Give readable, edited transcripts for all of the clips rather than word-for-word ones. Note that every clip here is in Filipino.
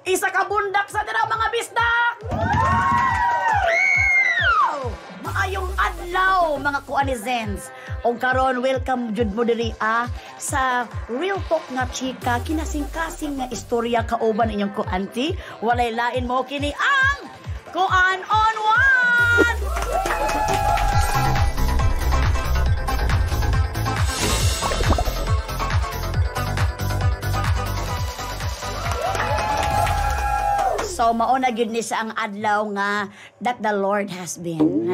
Isa ka bundak sa tira mga bisdak! Maayong adlaw mga kuanizens. O karon welcome jud mo diri sa Real Talk nga chika, kinasing-kasing nga istorya kauban inyong kuanti. Walay lain mo kini ang Kuan on One! So, mauna gyud ni sa ang adlaw nga that the Lord has been.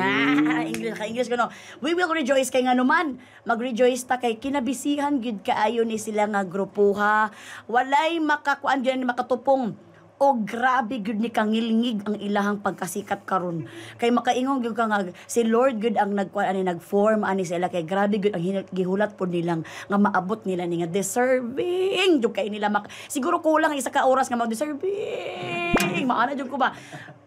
English ko no. We will rejoice kay nga naman. Mag-rejoice ta kay kinabisihan gyud kaayo ni sila nga grupuha. Walay makakuan gyud makatupong. O grabe gyud ni kangilngig ang ilahang pagkasikat karon. Kay makaingong gyud ka nga si Lord gyud ang nag-form ani sila kay grabe gyud ang gihulat pod nilang nga maabot nila ni nga deserving jud kay nila siguro kulang isa ka oras nga mag-deserving. Maana jud ko ba?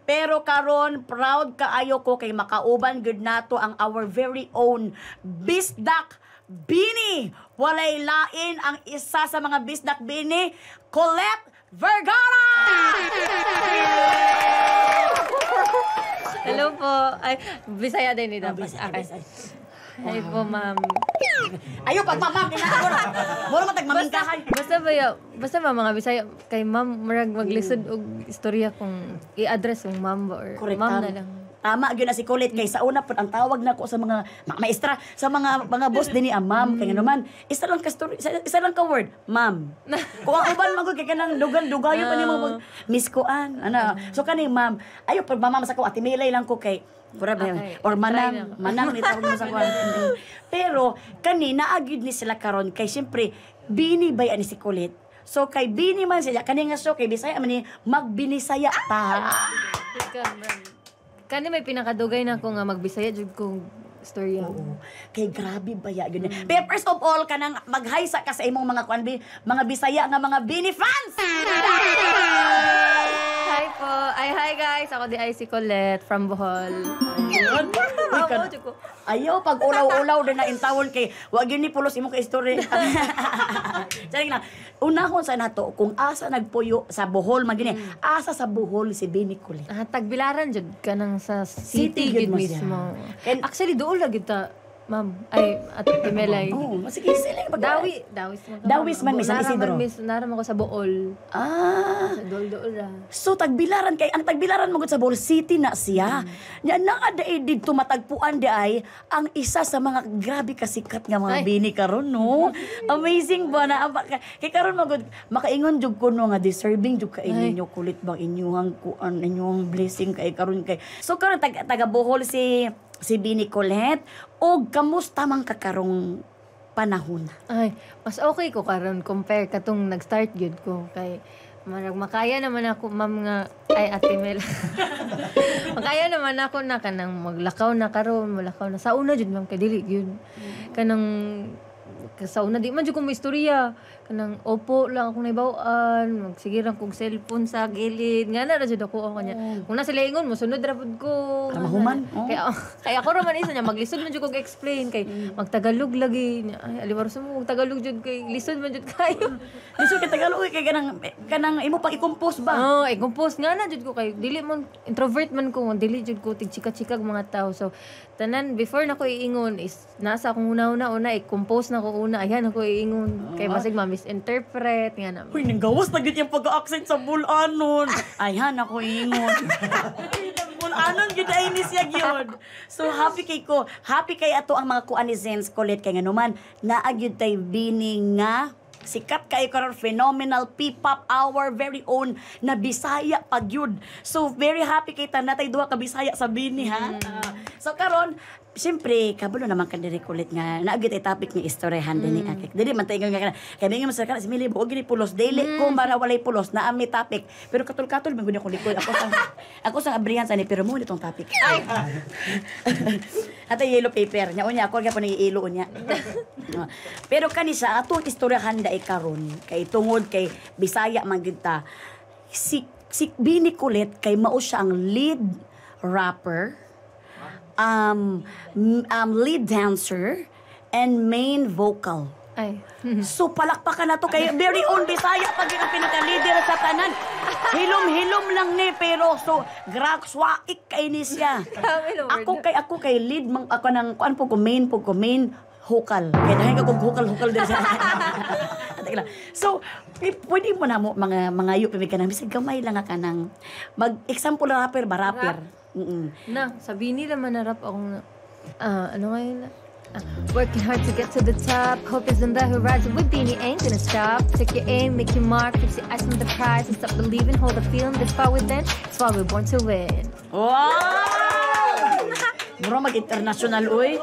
Pero karon proud kaayo ko kay makauban gyud nato ang our very own Bisdak Bini. Walay lain ang isa sa mga Bisdak Bini, Colette Vergara! Hello po. Ay, Bisaya din ni dapat. Hi po, ma'am. Ayo pag mamam dinako. Muro man tag mamingkahan. Basta mga Bisaya kay ma'am murag maglisod og istorya kung i-address yung ma'am or ma'am na lang. Tama gyud na si Colette kay sa una pud ang tawag nako sa mga maestra sa mga boss dinhi ma'am kay naman isa lang ka story isa lang ka word ma'am. Kung ang uban magud kay kanang dugan-dugayon pa nimo mag miss koan ana. So kani ma'am ayo pag mama sa ko atimilay lang ko kay or manang ni tawag mo sa kuan. Pero kani naagid ni sila karon kay syempre bini bay ani si Colette. So kay bini man siya kani nga so kay Bisaya man ni magbinisaya ta. Kani may pinakadugay na ko nga magbisaya jud kong storya. Oo. Kay grabe baya yun. Pero first of all kanang maghaysa ka sa imong mga mga Bisaya nga mga Bini fans. Hi po. Hi guys. Ako di ay si Colette from Bohol. Ayaw pag ulaw-ulaw din na intawon kay wag yun ni pulos imong ka-story. Sabi na, unahon sa nato kung asa nagpuyo sa Bohol magini. Asa sa Bohol si Bini Colette. Tagbilaran jud kanang sa city gid mismo. And actually dool lagi ta ma'am ay at Timelay. Oh, sige sila pag Dawis man mi sa Isidro. Naram ako sa Bohol. Sa Dol-dol ra. So tagbilaran kay ang tagbilaran mo sa Bohol City na siya. Nya naa daay didto matagpuan di ay ang isa sa mga grabe kasikat nga mga Bini karon no. Amazing ba na kay karon magud makaingon jud ko no nga deserving jud ka inyo kulit bang inyong kuan inyong blessing kay karon kay. So karon taga Bohol si Bini Colette o kamusta man ka karong panahon? Ay, mas okay ko karon compare katong nag-start gyud ko kay marag makaya naman ako ma'am nga ay Ate Mel. Makaya naman ako na kanang maglakaw na karon, malakaw na sa una jud ma'am kay dili gyud. Kanang sa una di man jud ko may istorya. Kanang opo lang akong naibaw-an, magsigiran kong cellphone sa gilid. Nga na jud ako kanya. Kung nasa laingon mo sunod ra pud ko. Mahuman. Kaya ako ra man isa niya maglisod man jud ko explain kay magtagalog lagi. Ay aliwaro sa mo tagalog jud kay lisod man jud kayo. Lisod kay tagalog kay kanang imo pang i-compose ba? I-compose nga na jud ko kay dili man introvert man ko, dili jud ko tig chika-chikag mga tao. So tanan before na ko iingon is nasa akong una i-compose na ko una ayan ako iingon kay basig misinterpret nga na. Uy, nanggawas na gid yung pag-accent sa bulanon. Ayan ako ingon. Bulanon gid ay ni siya gyud. So happy kay ato ang mga kuanizens Colette kay nganuman naagid tay Bini nga sikat kay karon phenomenal P-pop our very own na Bisaya pagyud. So very happy kay tanatay duha ka Bisaya sa Bini ha. So karon siyempre, kabalo naman ka diri Colette nga naagit ay topic nga istoryahan din ni Akik. Dili man tayo nga kay mingon sa kana si Mili buog gini pulos daily ko para walay pulos na ami topic. Pero katul-katul man gud ako likod. Ako sang abrihan sa ni pero mo nitong topic. Ata yellow paper nya unya ako gyapon ni ilo unya. Pero kani sa atong istoryahan dai karon kay tungod kay Bisaya man gid ta. Si Bini Colette kay mao siya ang lead rapper, lead dancer, and main vocal. Ay. So palakpakan na to kay very own Bisaya pag yung pinaka-leader sa tanan. Hilom-hilom lang ni pero so swaik kay ni siya. Grabe na word. Ako kay lead mang ako nang kuan po ko main hukal. Kaya dahil ka kong hukal din siya. Teka lang. So, pwede mo na mo mga yup ka nang bisag gamay lang ka nang mag-example rapper ba rapper. Na, sabi nila manarap akong ano ngayon na? Working hard to get to the top. Hope isn't the horizon with Beanie ain't gonna stop. Take your aim, make your mark, fix your eyes on the prize, and stop believing, hold the feeling this far within. It's why we're born to win. Wow! Muro mag-international, uy.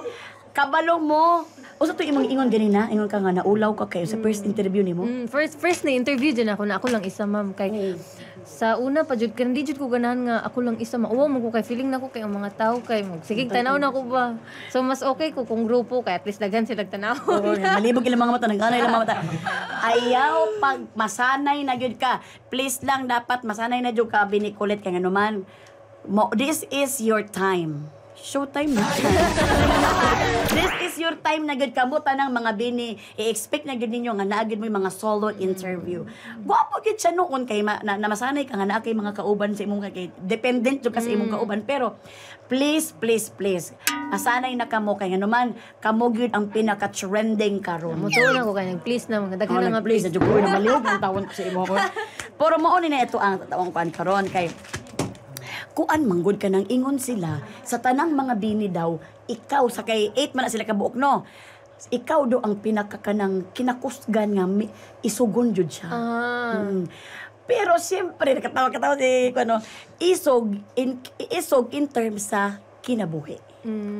Kabalo mo. O sa ito imong ingon ganina, ingon ka nga naulaw ka kayo sa first interview nimo. First na interview din ako na ako lang isa ma'am kay sa una pa jud kan di jud ko ganahan nga ako lang isa mauwa mo ko kay feeling nako kay ang mga tao kay sige tanaw na ko ba. So mas okay ko kung grupo kay at least daghan sila tanaw. Malibog ilang mga mata nag-anay ilang mga mata. Ayaw pag masanay na gyud ka. Please lang dapat masanay na jud ka binikulit kay nganuman. This is your time. Showtime na. This is your time na gud kamo tanang mga bini i-expect na gud ninyo nga naagid mo yung mga solo interview. Gwapo gid siya noon kay na masanay ka nga naa kay mga kauban sa imong kay dependent jud ka sa imong kauban pero please masanay na kamo kay nganuman kamo gyud ang pinaka trending karon. Mutuon ako kay please na mga daghan na nga please na jud ko na maliog ang tawon ko sa imo ko. Pero mao ni na ito ang tawong kan karon kay kuan manggod ka nang ingon sila sa tanang mga bini daw ikaw sa kay 8 man na sila kabuok no ikaw do ang pinakakanang kinakusgan nga isugon jud siya pero siyempre nakatawa si ano isog in terms sa kinabuhi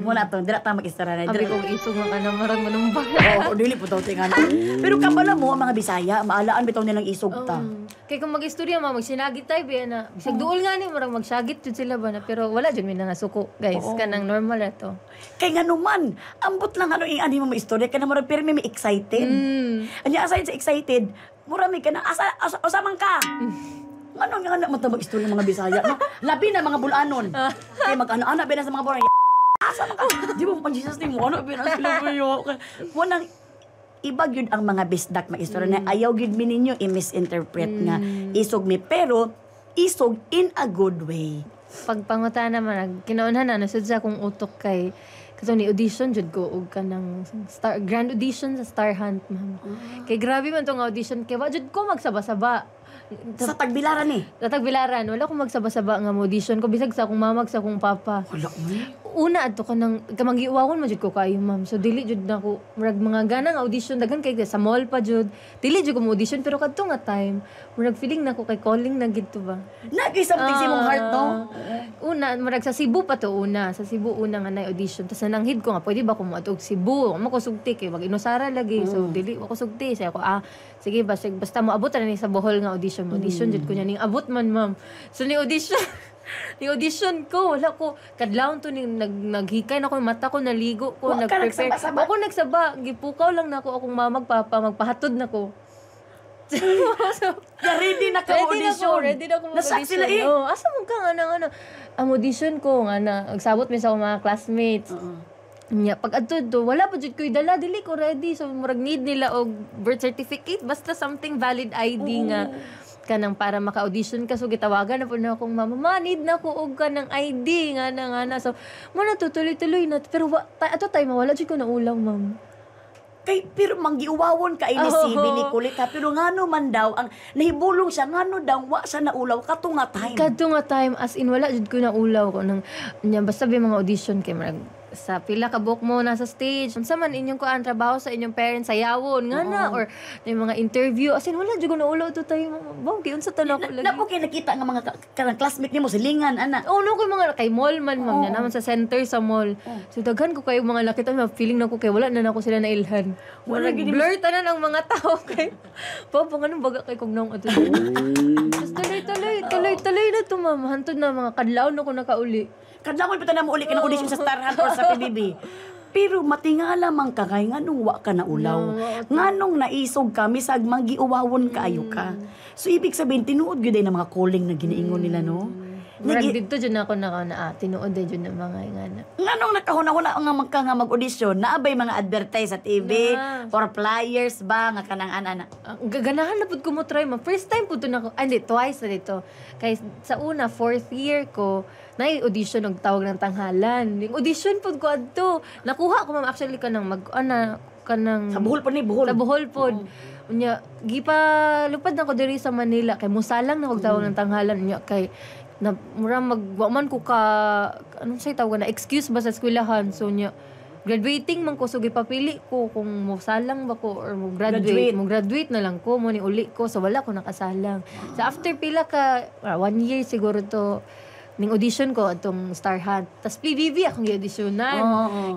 muna to dira ta mag-istara na Abi kong isog nga kanang marang manumbang. oo dili po daw tingan pero kabala mo ang mga Bisaya maalaan bitaw nilang isog ta Kay kung mag-istorya magsinagit tayo biya na bisag duol nga ni marang magsagit jud sila ba na pero wala jud mi na nga suko guys kanang normal na to. Kay nga naman, ambot lang ano yung mo istorya ka na marang pero may excited. Anya aside sa excited, murami ka na asamang ka. Ano nga na matabag istorya ng mga Bisaya no? Labi na mga bulanon. Kay mag-ana-ana ba na sa mga bulan. Asa man ka? Di ba pan Jesus ni mo ano ba na sila buyo. Mo nang iba gyud ang mga bisdak maistorya na ayaw gyud mi ninyo i-misinterpret nga isog mi pero isog in a good way. Pagpanguta naman kinaunhan na nasud sa akong utok kay kasi ni audition jud ko og kanang grand audition sa Star Hunt ma'am. Kay grabe man tong audition kay wa jud ko magsaba-saba. Sa Tagbilaran ni. Sa Tagbilaran, wala akong magsaba-saba nga mo audition ko bisag sa akong mamag sa akong papa. Wala man. Una adto ka nang kamang-iwawon man jud ko kayo ma'am. So dili jud nako murag mga ganang audition daghan kay sa mall pa jud. Dili jud ko mo audition pero kadto nga time murag feeling nako kay calling na gid to ba. Nagay something sa imong heart no. Una murag sa Cebu pa to una. Sa Cebu una nga na audition. Tas nananghid ko nga pwede ba ko moadto og Cebu. Amo ko sugti kay wag inusara lagi. So dili ako sugti say ako sige basta mo abot na ni sa Bohol nga audition. Audition jud ko nya ning abot man ma'am. So ni audition ni audition ko wala ko kadlawon to ning naghikay na ko mata ko naligo ko nagprepare ako nagsaba gipukaw lang nako akong mamag papa magpahatod nako. So, ready na ka audition. Ready na ko Nasak sila eh. Oh, asa mo ka nga ano ang audition ko nga na nagsabot mi sa akong mga classmates. Nya pag adto do wala pa jud koy dala dili ko ready so murag need nila og birth certificate basta something valid ID nga kanang para maka-audition ka so gitawagan na po na akong mama need na ko og kanang ID nga na so mo na tuloy-tuloy na pero ato tayo mawala jud ko na ulaw ma'am kay pero manggiuwawon ka ini si binikulit ha pero ngano man daw ang nahibulong siya ngano daw wa sa naulaw kadto nga time as in wala jud ko na ulaw ko nang nya basta mga audition kay marag sa pila ka book mo nasa stage unsa man inyong kuan trabaho sa inyong parents sayawon nga na or yung mga interview as in wala jud ko na ulaw to tayo baw kay unsa to na ko lagi napo kay nakita nga mga kanang classmate nimo silingan ana no ko mga kay mall man ma'am na naman sa center sa mall so daghan ko kayo mga nakita feeling na ko kay wala na nako sila na ilhan wala blur tanan ang mga tao kay papa nganong baga kay kog naong ato tuloy na to ma'am hantod na mga kadlaw na ko nakauli kadlawon pa na mo uli ka ng audition sa Star Hunt or sa PBB. Pero matingala man ka kay nganong wa ka na ulaw. Nganong naisog ka misag magiuwawon kaayo ka. So ibig sabihin tinuod gyud na mga calling na giniingon nila no. Murag dito dyan ako tinuod din dyan ng mga ingana. Nga nung nakahuna-huna nga magka nga mag-audition, naabay mga advertise sa TV or flyers ba nga kanang ana. Ganahan na pud ko mo try ma. First time pud to na ko. Hindi, twice na dito. Kay sa una, 4th year ko, audition og tawag ng tanghalan. Yung audition pud ko adto. Nakuha ko ma'am actually kanang kanang Sa Bohol po ni, Bohol. Sa Bohol pod. Unya, lupad na ko diri sa Manila kay musalang na og tawag ng tanghalan unya kay na mura magwaman ko ka anong say tawag na excuse ba sa eskwelahan so nya graduating man ko so gipapili ko kung musalang ba ko or mo graduate na lang ko mo ni uli ko so wala ko nakasalang. So after pila ka 1 year siguro to ning audition ko atong Star Hunt. Tas PBB akong gi-auditionan.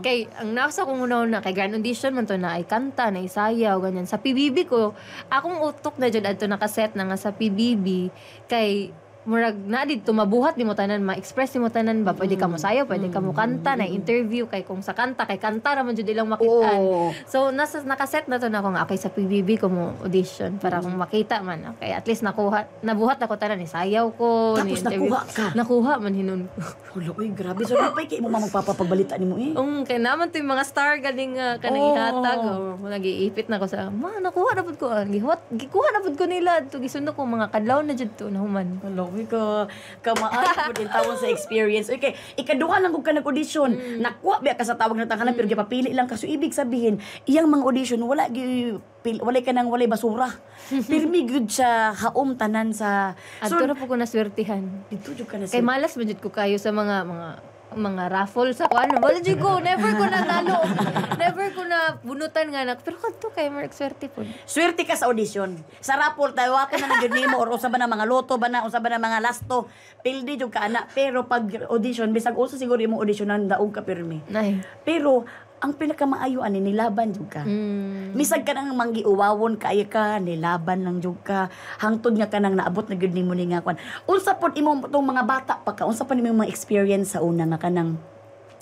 Kay ang nasa ko una kay grand audition man to na ay kanta, na isayaw ganyan. Sa PBB ko, akong utok na jud adto nakaset na nga sa PBB kay murag na dito mabuhat di mo tanan ma-express di mo tanan ba pwede ka mo sayaw pwede ka mo kanta na interview kay kung sa kanta kay kanta ra man jud ilang makitaan so nakaset na to na akong okay sa PBB ko mo audition para kung makita man okay at least nabuhat ako tanan ni sayaw ko tapos ni interview nakuha man hinon ko uy grabe so napay kay mo magpapagbalita nimo kay naman to yung mga star galing kanang ihatag nag-iipit na ko sa nakuha na pud ko gikuha na pud ko nila to gisundo ko mga kadlaw na jud to nahuman uy kamaas po din tawon sa experience. Okay, ikaduha lang kung ka nag-audition. Nakuha ba ka sa tawag na tanghalan pero gipapili lang ka. So, ibig sabihin, iyang mga audition, walay basura. Pirmi good sa haom tanan sa... So, adto na po ko naswertihan. Dito jud ka na kay malas man jud ko kayo sa mga raffle sa kuan. Wala jud ko, never ko na nalo. Never ko na bunutan nga pero kadto kay mer swerte po. Swerte ka sa audition. Sa raffle tayo ato na gyud nimo or usa ba na mga loto ba na usa ba na mga lasto. Pildi jud ka ana pero pag audition bisag usa siguro imong auditionan daog ka pirmi. Pero ang pinakamaayo ani nilaban jud ka. Misag ka nang manggiuwawon kaayo ka, nilaban lang jud ka. Hangtod nga kanang naabot na gyud nimo ni nga kwan. Unsa pod imong tong mga bata pa ka? Unsa pa nimo mga experience sa una nga kanang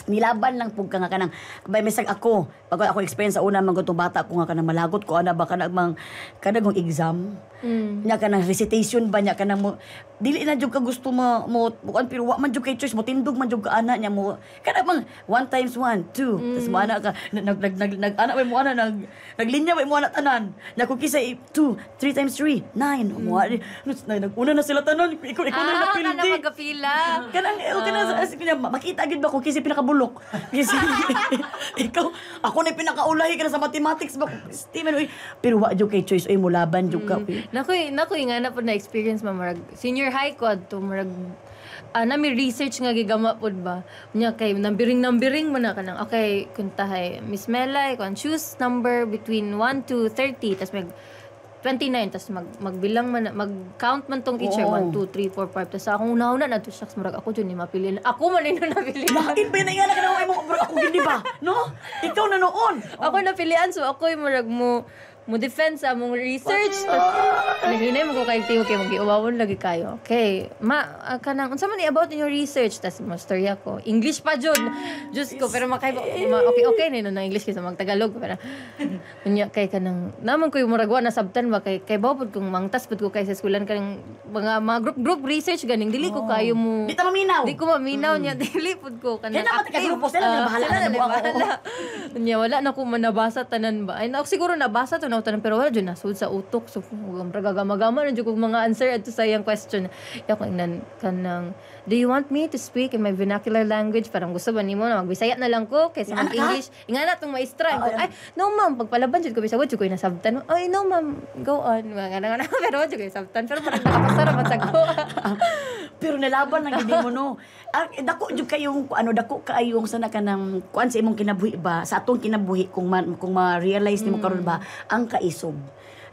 nilaban lang pug ka nga kanang bay misag ako pag ako experience sa una man gutong bata ko nga kanang malagot ko ana ba kanang kanang exam nya kanang recitation ba nya kanang mo dili na jud ka gusto mo bukan pero wa man jud kay choice mo tindog man jud ka ana nya mo kanang mang 1 times 1 2 tas mo ana ka nag ana mo ana naglinya mo ana tanan nya ko kisa 2 3 times 3 9 mo naguna na sila tanan ikaw na napildi kana magapila kanang makita gid ba ko kisa pinakabulok kasi ikaw ako na pinakaulahi ka na sa mathematics ba Steven pero wa jud kay choice mo laban jud ka nakoy nga na po na experience marag senior high ko adto marag nami research nga gigama pod ba nya kay nambiring man na kanang okay kuntahay Miss Melay kon choose number between 1 to 30 tas 29 tas magbilang man mag-count man tong teacher 1 2 3 4 5 tas akong una na to shucks murag ako jud ni mapili ako man ino napili lain ba na ingana ka na mo ako gindi ba no ikaw na noon ako napilian so ako murag mo defend sa mong research nahinay mo ko kay tiyo kay magiuwawon lagi kayo okay kanang unsa man ni about in your research tas mo storya ko English pa jud just ko pero okay ni no na English kaysa magtagalog pero unya kay kanang naman ko yung muragwa na sabtan ba kay bawo pud kung mangtas pud ko kay sa eskwelahan kanang mga group research ganing dili ko kayo mo di ko maminaw nya dili pud ko kanang active grupo sila na bahala unya wala na ko manabasa tanan ba ay siguro nabasa to na pero wala dyan nasud sa utok so gagama-gama na dyan kong mga answer ato sa iyang question ako kanang do you want me to speak in my vernacular language parang gusto ba nimo na magbisaya na lang ko kaysa mag-English ingana tong maestra ay no ma'am pagpalaban dyan ko bisawad dyan ko yung nasabtan ay no ma'am go on mga pero dyan ko yung nasabtan pero parang nakapasara matag ko pero nalaban lang hindi mo no dako jud kayong dako kaayong sana kanang kuan sa imong kinabuhi ba sa atong kinabuhi kung ma-realize nimo karon ba ang kaisog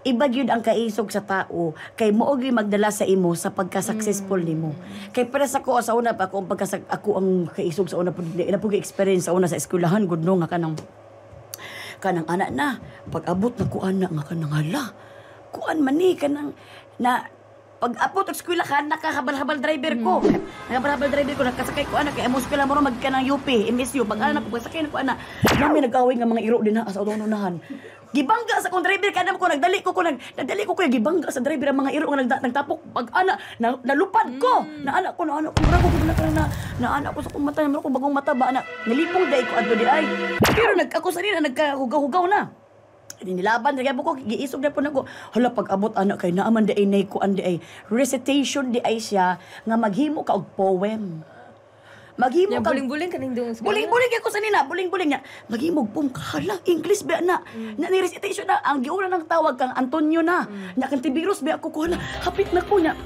iba gyud ang kaisog sa tao kay mao gyud magdala sa imo sa pagka-successful nimo kay para sa ko sa una pa ako ang kaisog sa una pud ina pud experience sa una sa eskwelahan gud no nga kanang anak na pag-abot na ko anak nga kanang hala kuan man ni kanang na pag-apot og eskwela ka nakahabal-habal driver ko. Nakasakay ko ana kay amo eskwela mo magka ng UP, MSU. Pag ana ko pasakay na ko ana. Nami nag-away nga mga iro din sa unahan. Gibangga sa kong driver kada ko nagdali ko kuya gibangga sa driver ang mga iro nga nagtapok pag ana nalupad ko. Na anak ko mura ko na anak ko sa kong mata mura ko bagong mata ba ana. Nilipong day ko adto di ay. Pero ako sa nila nagkahugaw-hugaw na. Nilaban na ko giisog na po nako hala pag abot anak kay naaman di ay nay ko andi ay recitation di ay siya nga maghimo ka og poem. Maghimo ka buling-buling kaning dungos. Buling-buling ako sa nina, buling-buling niya. Maghimo pum hala English ba na. Na ni recitation na ang giuna nang tawag kang Antonio na. Nya kan tibiros ba ako hala hapit na ko niya.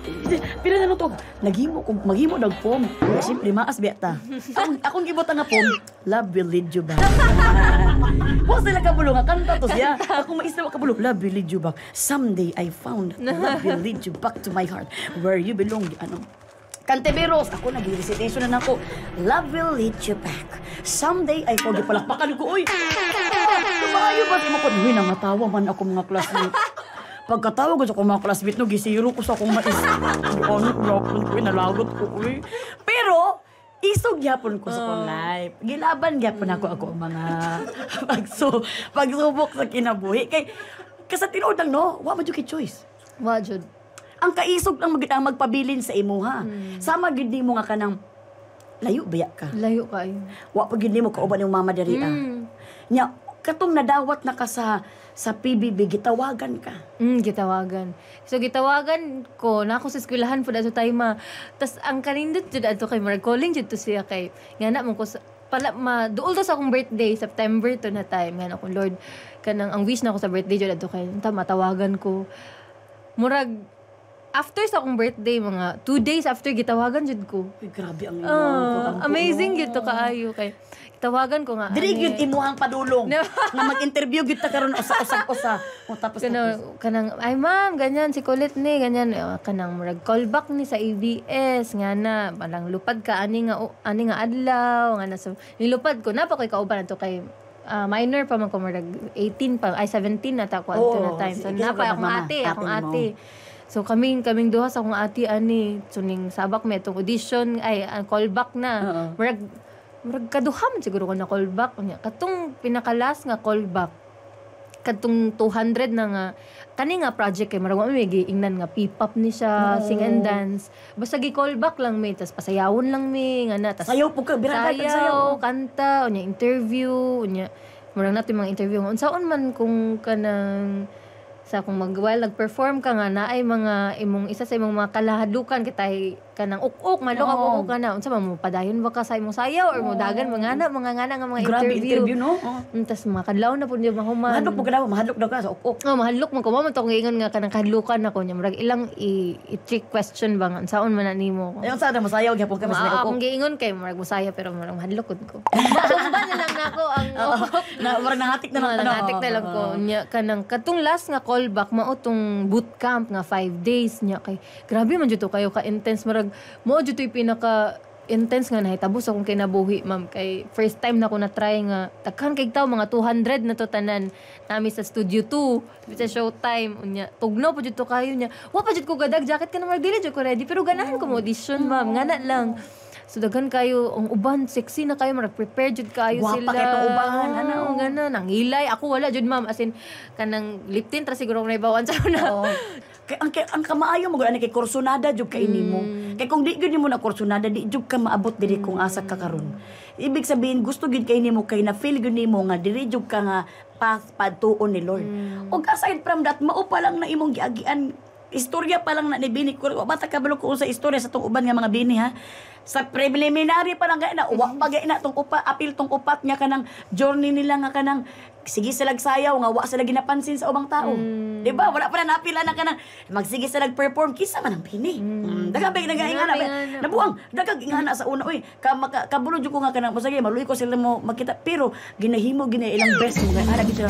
Pila na to. Maghimo dag pom. Siyempre maas ba ta. Akong gibot nga pom. Love will lead you back. Wa sila kabulong kanta to siya. Ako maisaw kabulong. Love will lead you back. Someday I found love will lead you back to my heart where you belong. Canteveros, ako nag-recitation na ako. Love will lead you back. Someday ay pag palakpakan ko, uy! Tumayo ba? Di mo ko, uy, nangatawa man ako mga classmate. Pagkatawa ko sa akong mga classmate, no, gisiro ko sa akong mais. Ano, nalagot ko, uy. Pero, isog gyapon ko sa akong life. Gilaban gyapon ako ang mga pagsubok sa kinabuhi. Kay, sa tinood lang, no, wa man yung choice. Wa jud. Ang kaisog lang magpabilin sa imo ha. Sama gid nimo nga kanang layo biya ka. Layo kayo. Wa pa gid nimo kauban yung mama diri Nya katong nadawat na ka sa PBB gitawagan ka. Gitawagan. So gitawagan ko na ako sa eskwelahan pud ato time. Tas ang kanindot jud ato kay marag calling jud to siya kay ngana mo ko pala duol to sa akong birthday September to na time ngana ko Lord kanang ang wish na ako sa birthday jud ato kay matawagan ko. Murag after sa akong birthday, mga 2 days after, gitawagan jud ko. Uy, grabe ang amazing yun to kaayo. Kay, gitawagan ko nga. Diri yun imuhang padulong. Na mag-interview yun ta karon usa. Tapos kanang, ay ma'am, ganyan, si Colette ni, ganyan. Kanang murag callback ni sa ABS. Nga na, palang lupad ka, ani nga adlaw. Nga na, so, nilupad ko. Napa ko'y kauban na to kay minor pa man ko, murag 18 pa, ay 17 na ta ko na time. So, napa akong ate. So kaming duha sa akong ati ani suning sabak may itong audition ay callback na. Murag kaduha man siguro ko na callback nya. Katong pinakalas nga callback katong 200 na nga kani nga project kay murag may giingnan nga P-pop ni siya, sing and dance. Basta gi-callback lang may tas pasayawon lang mi nga na tas sayaw po ka birada ka sayaw, kanta, unya interview, unya murag nato mga interview unsaon man kung kanang sa kung nag-perform ka nga na ay mga imong isa sa imong mga kalahadukan kitay kanang uk-uk malok ka na unsa man mo padayon ba ka sa imong sayaw or mo dagan mga ngana nga mga grabe interview no tas mga kadlaw na pud mahuman mahadlok po kada mahadlok daw ka sa uk-uk mahadlok man ko mo to ingon nga kanang kadlukan ako nya murag ilang i-trick question ba nga unsaon man na nimo ayon sa mo sayaw gyapon ka mas uk-uk akong giingon kay murag musaya pero murag mahadlok ko ba na lang nako ang na murag nangatik na lang ko nya kanang katong last nga callback mao tong bootcamp nga 5 days nya kay grabe man jud to kayo ka intense marag mo jud toy pinaka intense nga nahitabo sa akong kinabuhi ma'am kay first time na ko na try nga daghan kay tawo mga 200 na to tanan nami sa studio 2 sa showtime unya tugnaw pa jud to kayo nya wa pa jud ko gadag jacket ka na marag dili jud ko ready pero ganahan ko mo audition ma'am ngana lang. So daghan kayo ang uban sexy na kayo marag prepare jud kayo sila. Guwapa kay uban ano gana nangilay ako wala jud ma'am as in kanang lip tint ra siguro na ibawan sa una. Kay ang kamaayo mo gani kay kursonada jud kay nimo. Kay kung di gyud nimo na kursonada di jud ka maabot diri kung asa ka karon. Ibig sabihin gusto gyud kay nimo kay na feel gyud nimo nga diri jud ka nga path padtuon ni Lord. Og aside from that mao pa lang na imong giagian istorya pa lang na ni bini ko bata ka balo ko sa istorya sa tong uban nga mga bini ha sa preliminary pa lang na uwa pa na tong apil tong upat niya kanang journey nila nga kanang sige sila sayaw nga wa sila ginapansin sa ubang tao di ba wala pa na napila na kanang magsige sila perform kisa man ang bini daga ba nagaingana nabuang daga ingana sa una oy kabulod ko nga kanang sige maluy ko sila mo makita pero ginahimo ilang best mo ana gid sila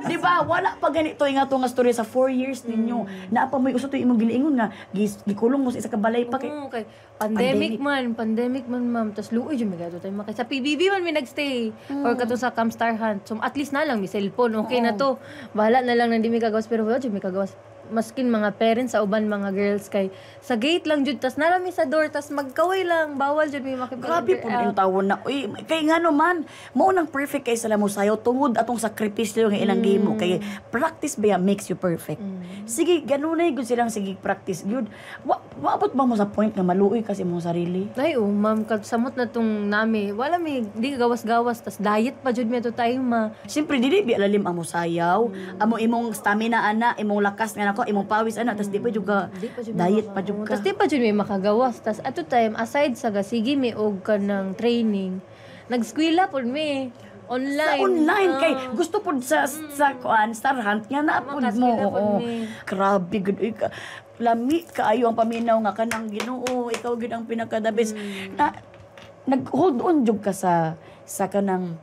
di ba wala pa ganito nga to nga story sa 4 years ninyo naa pa moy usa to imong giliingon nga gikulong mo sa isa ka balay pa kay okay. Pandemic man ma'am tas luoy jud mi gato tay makay sa PBB man mi nagstay or kato sa Camstar Hunt so at least na lang mi cellphone okay na to bahala na lang nang di mi kagawas pero wala jud mi kagawas maskin mga parents sa uban mga girls kay sa gate lang jud tas narami sa door tas magkaway lang bawal jud may Grabe po yung tawon na. Uy, kay nga naman, mo nang perfect kay sila mo sayo tungod atong sakripisyo nga ilang gimo kay practice ba makes you perfect. Sige, ganun na gud silang sige practice good. Waabot ba mo sa point nga maluoy kasi mo sarili? Ay, ma'am, samot na tong nami. Wala mi, di gawas-gawas. Tas diet pa jud mi to tayo Siyempre, dili bi alalim amo sayaw, amo imong stamina ana, imong lakas nga nako, imong pawis ana, tas di pa juga diet pa jud ka. Tas di pa jud mi makagawas. Tas ato time, aside sa gasigi mi og kanang training, nag-skwela pod mi. Online. Sa online kay gusto pod sa kuan Star Hunt nga na pod mo. Oo. Grabe gud lami kaayo ang paminaw nga kanang Ginoo, ikaw gid ang pinaka the best. Nag-hold on jud ka sa kanang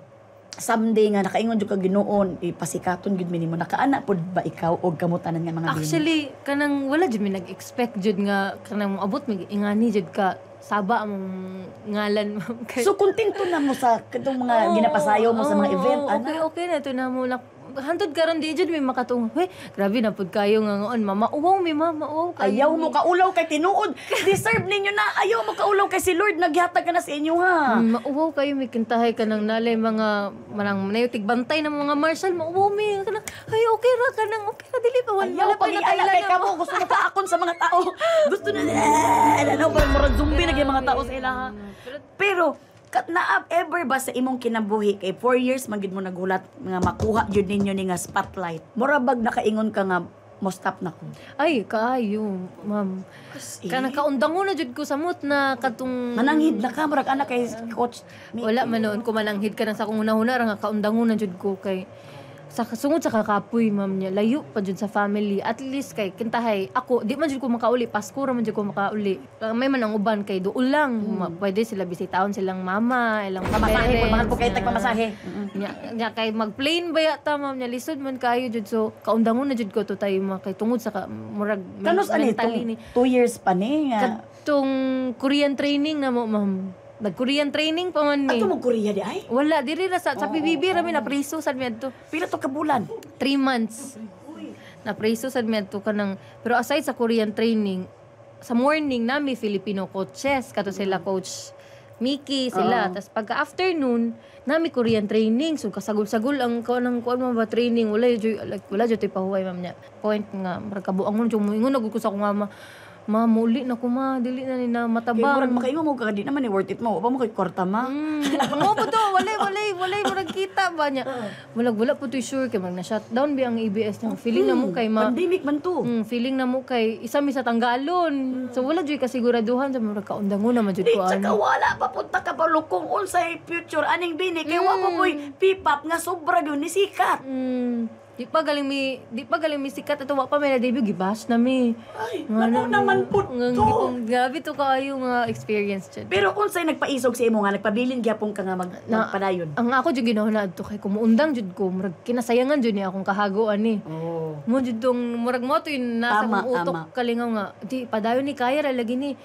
someday nga nakaingon jud ka Ginoon ipasikaton gid mi nimo nakaana pod ba ikaw og kamutanan nga mga bini? Actually kanang wala jud mi nag-expect jud nga kanang moabot mi ingani jud ka saba ang ngalan mo. So kontento na mo sa katong mga ginapasayaw mo sa mga event ana? Okay na to na mo hantod karon di jud mi makatong. Hey, grabe na pud kayo nga ngoon mama. Uwaw mi mama, uwaw kayo. Ayaw mo kaulaw kay tinuod. Deserve ninyo na. Ayaw mo kaulaw kay si Lord naghatag ka na sa inyo ha. Mauwaw kayo mi kintahay ka ng nalay mga manang nayotig bantay ng mga marshal mauwaw mi kanang ay okay ra kanang okay ra dili pa wala Ayaw pa pag iala kay kamo gusto mo kaakon sa mga tao. Gusto na ano parang murag zombie na mga tao sa ila ha. Pero naab ever ba sa imong kinabuhi kay 4 years man gid mo naghulat nga makuha jud ninyo ni nga spotlight. Mura bag nakaingon ka nga mo stop na ko. Ay kaayo ma'am. Kana kaundangon na jud ko samot na katong Mananghid na ka murag anak kay coach. wala man noon ko mananghid ka na sa kung una-una ra nga kaundangon na jud ko kay sa sungod sa kakapoy ma'am niya layo pa jud sa family at least kay kintahay ako di man jud ko makauli Pasko ra man jud ko makauli may man ang uban kay duol lang pwede sila bisitaon silang mama ilang Pamasahe pag mahal po kay tag pamasahe. nya kay mag-plane ba yata ma'am niya lisod man kayo jud so kaundangon na jud ko to tayo kay tungod sa murag Kanos ani 2 years pa ni nga. katong Korean training na mo ma'am nag-Korean training pa man Ato ni mo Korea di ay? wala diri ra sa PBB rami na priso sad mi adto Pila to ka bulan? 3 months na preso sad mi adto kanang pero aside sa Korean training sa morning nami Filipino coaches kato sila coach Mickey sila tas pagka afternoon nami Korean training so kasagol-sagol ang kanang kuan mo ba training wala jud pahuway ma'am niya point nga marag kabuangon jud mo ingon nagud ko sa akong mama muli na ko dili na ni na Kay matabang murag makaingon mo ka di naman ni worth it mo. Wa mo kay kwarta ma. mo po to walay murag kita ba niya wala po to sure kay mag na shutdown bi ang ABS niya feeling na mo kay Pandemic man to. feeling na mo kay isa mi sa tanggalon so wala jud kasiguraduhan sa murag kaundangon na man jud Di ko tsaka wala pa punta ka palukong unsay future aning bini kay wa mo koy pipap nga sobra gyud ni sikat. di pa galing mi sikat ato wa pa may na debut gibash na mi Ay, ano naman po to. grabe to kaayo nga experience jud Pero unsay nagpaisog sa imo nga nagpabilin gyapon ka nga magpadayon. ang ako jud ginahuna adto kay kumuundang jud ko murag kinasayangan jud ni akong kahagoan ni Oh. mo jud tong murag mo to yung nasa Tama, kong utok tama. kalingaw nga di padayon ni kaya ra lagi ni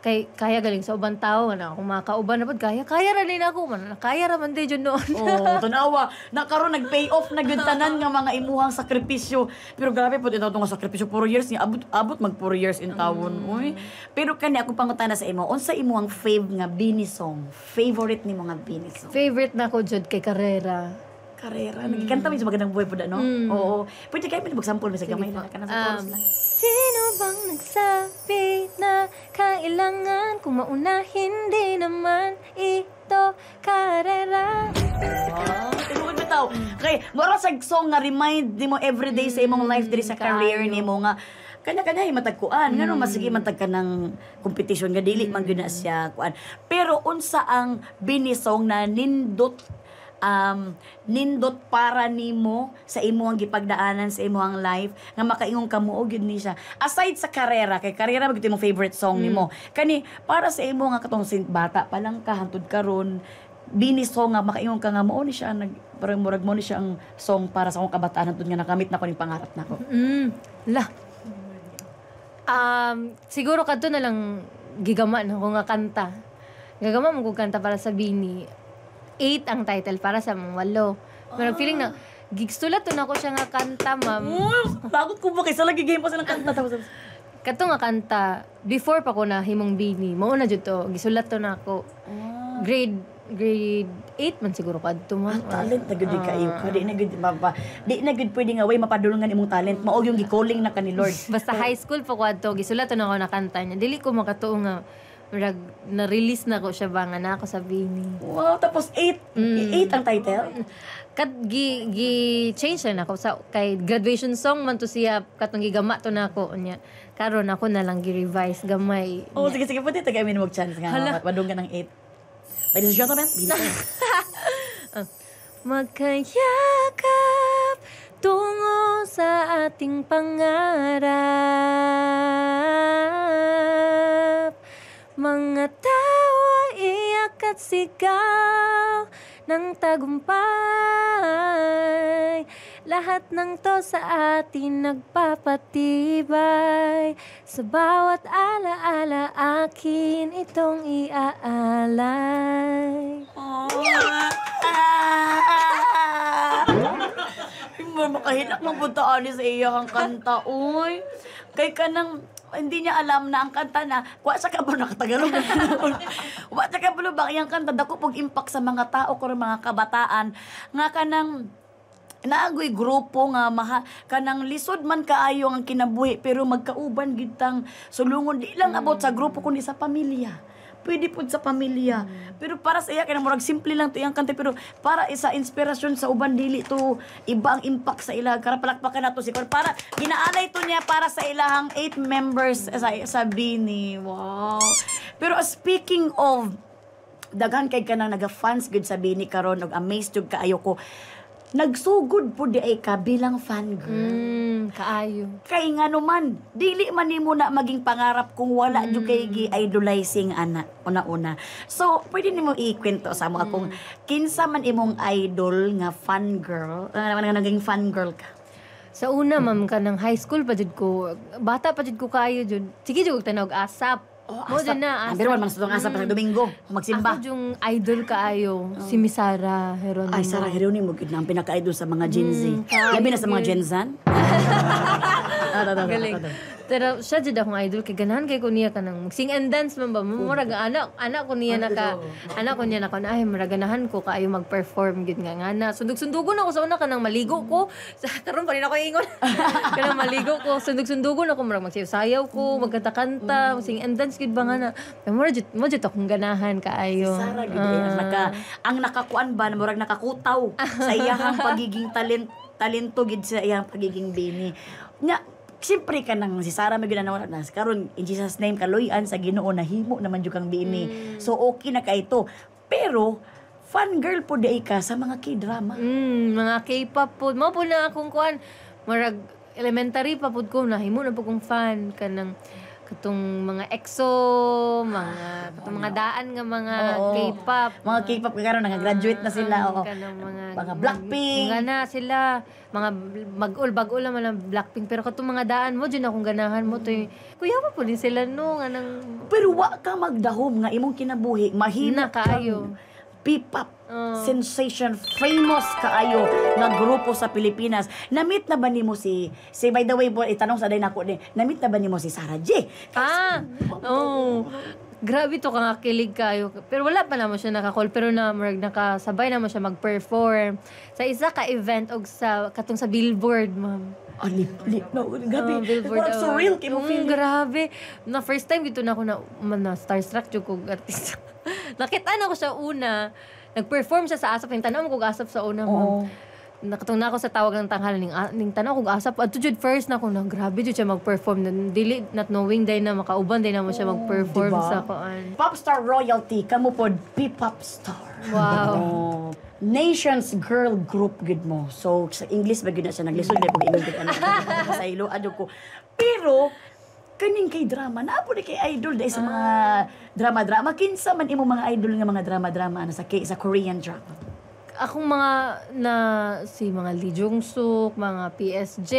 kaya galing sa ubang tao na kung makauban na pod kaya ra din ako man kaya ra man day jud noon Oh, tanawa. Nakaroon nag-pay off na gyud tanan nga mga imuhang sakripisyo. Pero grabe po ito nga sakripisyo 4 years ni abot mag 4 years in tawon. Uy. Pero kani ako pangutana sa imo, unsa imuhang fave nga bini song? Favorite nimo nga bini song? favorite na ko jud kay Carrera Karera. Nagkanta mo sa magandang buhay po no? Oo. Pwede kayo mag-sample mo sa gamay na kanang sa chorus lang. Sino bang nagsabi na kailangan kung mauna hindi naman ito Carrera Tinuod bitaw. Kay mura sa song nga remind nimo everyday sa imong life diri sa career nimo nga kanya-kanya matagkuan ngano masigi matag ka ng competition nga dili man gyud na siya kuan. Pero unsa ang binisong na nindot para nimo sa imong gipagdaanan sa imong life nga makaingon ka mo gyud ni siya aside sa karera kay karera magito imong favorite song nimo kani para sa imo nga katong bata pa lang ka hangtod karon bini song nga makaingon ka nga mo ni siya parang murag mo ni siya ang song para sa akong kabataan hangtod nga nakamit na ko ning pangarap nako. la siguro kadto na lang gigama na ko nga kanta gagama mo kong kanta para sa Bini 8 ang title para sa mga 8 pero feeling na gigsulat to na ko siya nga kanta, ma'am. Takot ko ba kaysa lagi game pa sa kanta tapos. Kato nga kanta, before pa ko na himong bini, mauna jud to, gisulat to na ako. Grade 8 man siguro kadto man. Talent na gud kayo. Di na gud pwede nga way mapadulungan imong talent. Mao yung gi-calling na ka ni Lord. Basta high school pa ko adto, gisulat to na ako na kanta niya. Dili ko makatuo nga na-release na ko siya ba nga na ako sa bini. Wow, tapos 8 ang title. Change na ako sa kay graduation song man to siya katong gigama to na ako nya. Karon ako na lang gi-revise gamay. Oh, sige pwede tagay mo mag-chance nga. Madunggan ng 8. Ladies and gentlemen, bini ko. Magkayakap tungo sa ating pangarap. Mga tawa, iyak at sigaw ng tagumpay. Lahat ng to sa atin nagpapatibay. Sa bawat alaala akin itong iaalay. Makahinak ng puntaan sa iyang kanta, uy. Kay ka nang hindi niya alam na ang kanta na wa sa kabalo nakatagalog. Wa sa kabalo ba iyang kanta dako pog impact sa mga tao ko mga kabataan nga kanang naagoy grupo nga kanang lisod man kaayo ang kinabuhi pero magkauban gid tang sulungon di lang about sa grupo kundi sa pamilya. Pwede po sa pamilya. Pero para sa iya, kaya murag simple lang to iyang kanta. Pero para isa inspirasyon sa uban, dili to iba ang impact sa ilang. Karapalakpakan na to si Kwan. Para, ginaalay to niya para sa ilang 8 members sa Bini. Wow. Pero speaking of, daghan kay ka nang naga-fans good sa Bini karon og amazed jud kaayo ko. Nagsugod po di ay ka bilang fan girl. Kaayo. Kay nga naman, dili man nimo na maging pangarap kung wala jud kay gi-idolizing ana una-una. So, pwede nimo ikwento sa mga kung kinsa man imong idol nga fan girl, nga naging fan girl ka. Sa una, ma'am, ka ng high school pa jud ko. Bata pa jud ko kaayo jud. Sige jud tanawag asap. Mo Asap. din na asap. Pero man sa asap sa Domingo, magsimba. Ako yung idol kaayo, si Miss Sarah Geronimo. Ay, Sarah Geronimo, gid na ang pinaka-idol sa mga Gen Z. Labi na sa mga Gen Z. Galing. Pero siya jud akong idol kay ganahan kay ko niya kanang sing and dance man ba murag anak ko niya naka ay maraganahan ko kaayo mag-perform gid nga na sundog-sundugon ako sa una kanang maligo ko sa karon pa rin ako ingon kanang maligo ko sundog-sundugon ako murag magsayaw ko magkanta-kanta sing and dance gid ba nga na murag jud akong ganahan kaayo. Sarah gid ang nakakuan ba murag nakakutaw sa iyang pagiging talento gid sa iyang pagiging Bini. Nya siyempre ka nang si Sarah may ginanawa na karon in Jesus name kaloyan sa Ginoo nahimo naman jud kang Bini. So okay na ka ito. Pero fan girl po di ka sa mga K-drama. Mga K-pop po. Mao po na akong kuan marag elementary pa pud ko nahimo na po kong fan kanang katong mga EXO, mga daan nga mga K-pop. Mga K-pop karon nag-graduate na sila kanang mga Blackpink. Mga na sila, mga bag-ol naman ang Blackpink pero katong mga daan mo dyan akong ganahan mo to. Kuya pa po din sila no nga nang pero wa ka magdahom nga imong kinabuhi mahina kaayo. P-pop sensation famous kaayo nga grupo sa Pilipinas. Na-meet na ba nimo si by the way itanong sa day nako ni na-meet na ba nimo si Sarah J? Grabe to kang kilig kayo. Pero wala pa naman siya naka-call pero nakasabay naman siya mag-perform sa isa ka event og sa katong sa Billboard, ma'am. Lip na gabi. Billboard. So real kay mo feel. Grabe. Na first time gito na ako na starstruck jud ko artist. Nakita na ko siya una. Nag-perform siya sa asap. Yung tanaw mo kong asap sa una, ma'am. Nakatong na ako sa tawag ng tanghal. Ning tanaw kong asap. At jud first na ako na grabe jud siya mag-perform. Dili not knowing day na makauban day na mo siya mag-perform diba? sa koan. Popstar royalty kamo pod P-pop star. Wow. Nation's girl group gid mo. So sa English ba gid na siya naglisod na pag English ano sa ilo adyo ko. Pero kaning kay drama na po kay idol dahil sa mga drama kinsa man imo mga idol nga mga drama sa Korean drama. akong mga na si mga Lee Jong Suk, mga PSG,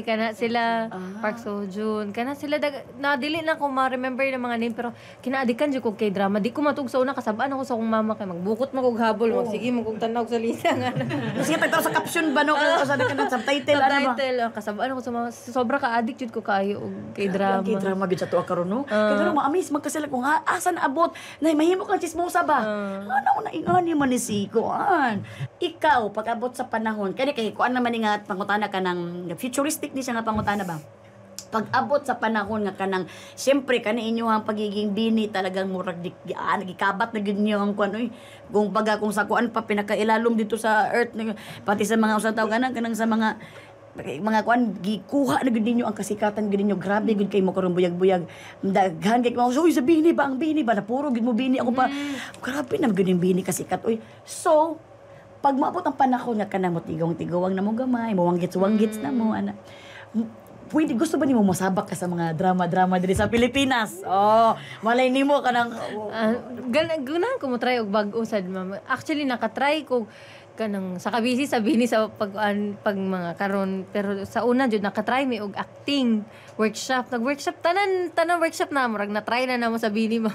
kana sila Park Seo Joon, kana sila na dili na ko ma-remember ng mga name pero kinaadikan jud ko kay drama. Di ko matug sa una kasabaan ako sa akong mama kay magbukot man kog habol, magsige man kog tanaw sa lisa nga. Sige pagtaw sa caption ba no kung sabi ka ng subtitle ano ba? Kasabaan ako sa mga sobra ka addict jud ko kayo og kay drama. Kay drama gid sa tuwa karon no. Kaya karon ma-amaze man kasi kung asa na abot na mahimo kang chismosa ba. Ano na ingani man ni si kuan. Ikaw, pag-abot sa panahon, kaya kuan naman nga pangutana ka ng futuristic ni siya nga pangutana ba? Pag-abot sa panahon nga kanang siyempre kani inyong pagiging bini talagang murag gikabat na gid niyo ang kuan oy kung kung sa kuan pa pinakailalom dito sa earth pati sa mga usang tao kanang sa mga kuan gikuha na gid ninyo ang kasikatan gid ninyo grabe gid kay mo karon buyag-buyag daghan kay mo uy sa bini ba ang bini ba na puro gid mo bini ako pa grabe na gid bini kasikat oy so pag maabot ang panahon nga kanang mo tigong-tigawang na mo gamay mo wanggits na mo ana pwede gusto ba nimo mosabak ka sa mga drama diri sa Pilipinas oh malay nimo kanang ganahan ko mo try og bag-o sad ma'am actually nakatry ko kanang sa kabisi sabi ni sa pag mga karon pero sa una jud nakatry mi og acting nag-workshop tanan workshop na murag na try na namo sabi ni mo